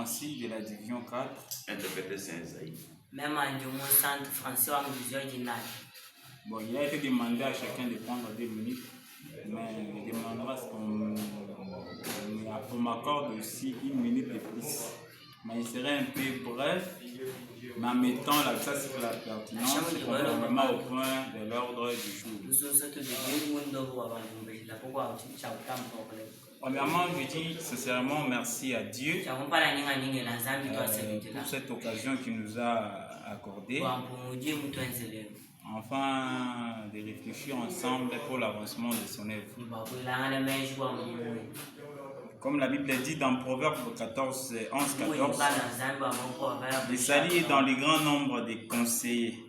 Francis de la division 4. Interprété Saint Isaïe. Même en Dieu, mon centre français, en division ordinale. Bon, il a été demandé à chacun de prendre 2 minutes, mais je demanderai à ce qu'on m'accorde aussi 1 minute de plus. Mais il serait un peu bref, mais en mettant l'accent sur la pertinence, conformément au point de l'ordre du jour. Premièrement, je dis sincèrement merci à Dieu pour cette occasion qu'il nous a accordée. Enfin, de réfléchir ensemble pour l'avancement de son œuvre. Comme la Bible dit dans Proverbe 14, 11-14, le salut est dans le grand nombre des conseillers.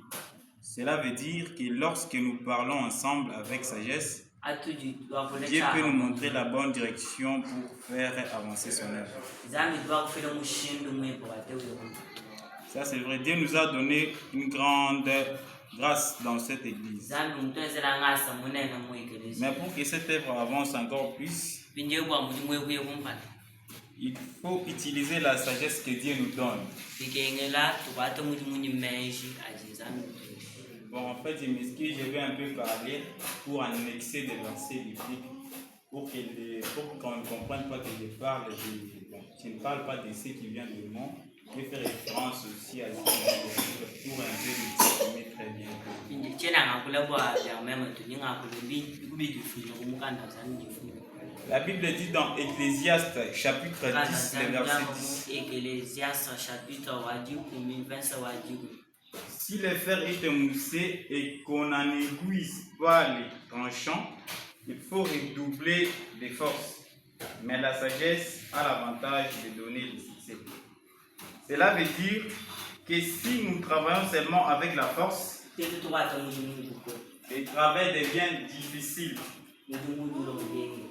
Cela veut dire que lorsque nous parlons ensemble avec sagesse, Dieu peut nous montrer la bonne direction pour faire avancer son œuvre. Ça c'est vrai, Dieu nous a donné une grande grâce dans cette église. Mais pour que cette œuvre avance encore plus, il faut utiliser la sagesse que Dieu nous donne. Bon, en fait, je m'excuse, je vais un peu parler pour annexer des versets bibliques pour qu'on ne comprenne pas que je parle. Je ne parle pas de ce qui vient de moi. Je fais référence aussi à ce qui vient de pour un peu m'exprimer très bien. La Bible dit dans Ecclésiaste chapitre 10, le verset 10. Ecclésiaste chapitre 10. Si le fer est émoussé et qu'on n'en aiguise pas les tranchants, il faut redoubler les forces. Mais la sagesse a l'avantage de donner le succès. Cela veut dire que si nous travaillons seulement avec la force, le travail devient difficile.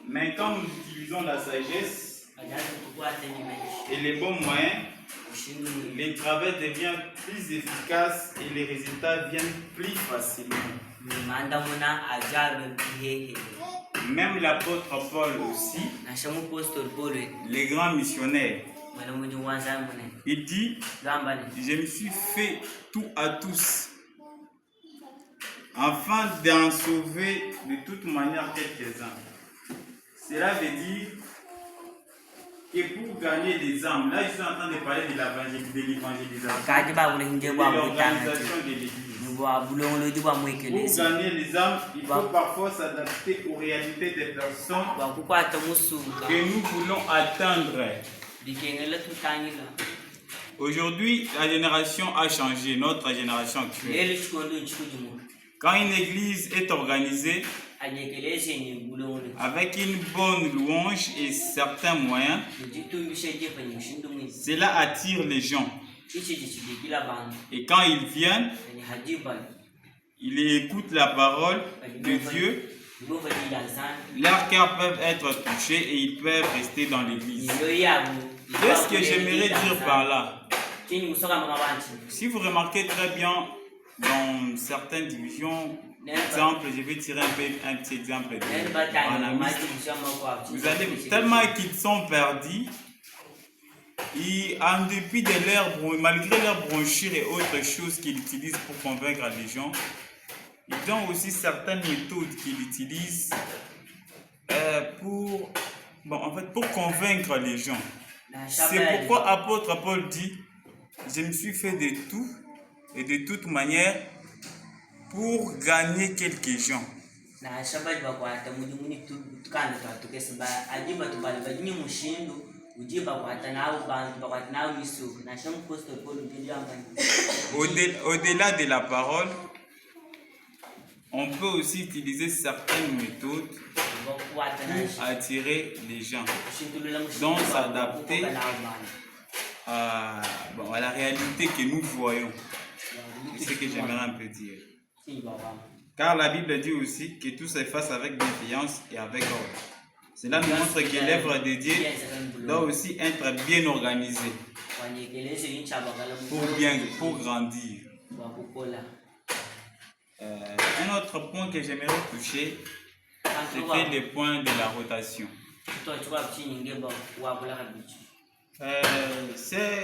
Mais quand nous utilisons la sagesse et les bons moyens, le travail devient plus efficace et les résultats viennent plus facilement. Même l'apôtre Paul aussi, les grands missionnaires, il dit, je me suis fait tout à tous, afin d'en sauver de toute manière quelques-uns. Cela veut dire que pour gagner des âmes, là je suis en train de parler de l'évangélisation, de l'organisation de l'église. Pour gagner les âmes, il faut parfois s'adapter aux réalités des personnes que nous voulons atteindre. Aujourd'hui, la génération a changé, notre génération actuelle. Quand une église est organisée, avec une bonne louange et certains moyens, cela attire les gens. Et quand ils viennent, ils écoutent la parole de Dieu, leurs cœurs peuvent être touchés et ils peuvent rester dans l'église. Qu'est-ce que j'aimerais dire par là? Si vous remarquez très bien, dans certaines divisions, exemple, je vais tirer un petit exemple de anamistes. Vous allez tellement qu'ils sont perdus, et en dépit de malgré leurs brochures et autres choses qu'ils utilisent pour convaincre les gens, ils ont aussi certaines méthodes qu'ils utilisent pour convaincre les gens. C'est pourquoi apôtre Paul dit, je me suis fait de tout et de toute manière pour gagner quelques gens. Au-delà de la parole, on peut aussi utiliser certaines méthodes pour attirer les gens, donc s'adapter à la réalité que nous voyons. C'est ce que j'aimerais un peu dire. Car la Bible dit aussi que tout se fasse avec bienveillance et avec ordre. Cela nous montre que l'œuvre de Dieu doit aussi être bien organisée pour grandir. Un autre point que j'aimerais toucher, c'était le point de la rotation. C'est